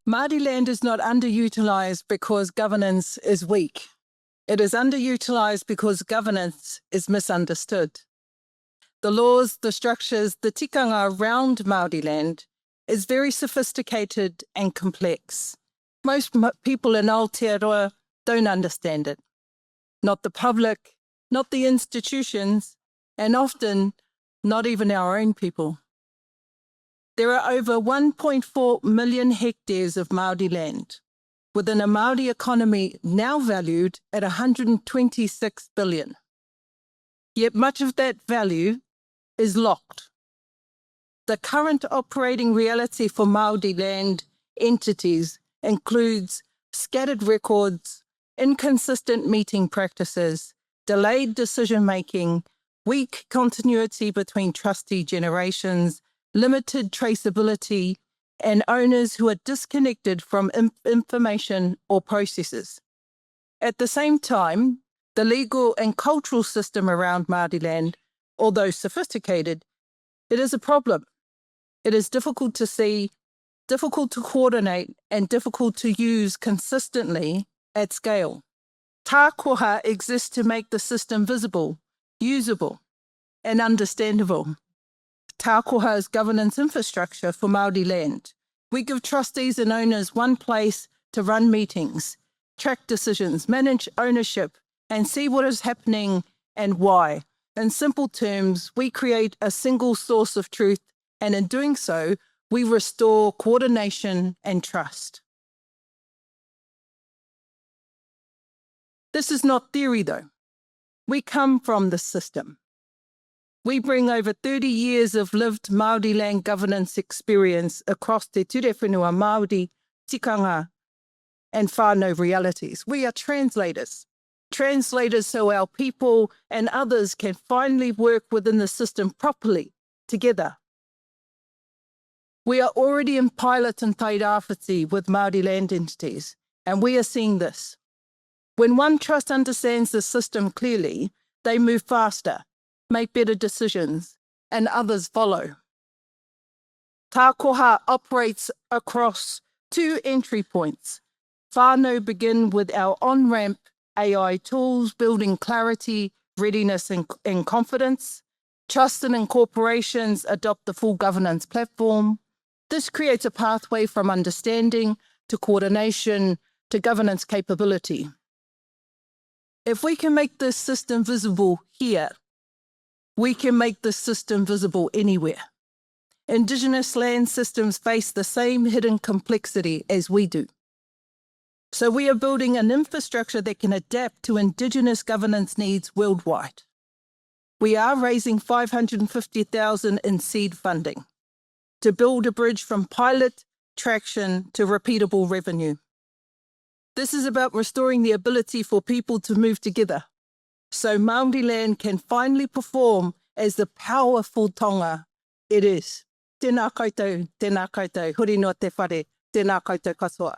Māori land is not underutilised because governance is weak. It is underutilised because governance is misunderstood. The laws, the structures, the tikanga around Māori land is very sophisticated and complex. Most people in Aotearoa don't understand it. Not the public, not the institutions, and often not even our own people. There are over 1.4 million hectares of Māori land, within a Māori economy now valued at 126 billion. Yet much of that value is locked. The current operating reality for Māori land entities includes scattered records, inconsistent meeting practices, delayed decision-making, weak continuity between trustee generations, limited traceability, and owners who are disconnected from information or processes. At the same time, the legal and cultural system around Māori land, although sophisticated, it is a problem. It is difficult to see, difficult to coordinate, and difficult to use consistently at scale. Tākoha exists to make the system visible, usable, and understandable. Tākoha is governance infrastructure for Māori land. We give trustees and owners one place to run meetings, track decisions, manage ownership, and see what is happening and why. In simple terms, we create a single source of truth, and in doing so, we restore coordination and trust. This is not theory, though. We come from the system. We bring over 30 years of lived Māori land governance experience across te ture whenua Māori, tikanga, and whānau realities. We are translators so our people and others can finally work within the system properly, together. We are already in pilot and tairāwhiti with Māori land entities, and we are seeing this. When one trust understands the system clearly, they move faster, make better decisions, and others follow. Tākoha operates across two entry points. Whānau begin with our on-ramp AI tools, building clarity, readiness, and confidence. Trusted and corporations adopt the full governance platform. This creates a pathway from understanding to coordination to governance capability. If we can make this system visible here, we can make this system visible anywhere. Indigenous land systems face the same hidden complexity as we do. So we are building an infrastructure that can adapt to Indigenous governance needs worldwide. We are raising $550,000 in seed funding to build a bridge from pilot traction to repeatable revenue. This is about restoring the ability for people to move together, so Māori land can finally perform as the powerful tonga it is. Tēnā koutou, huri no te whare, tēnā koutou katoa.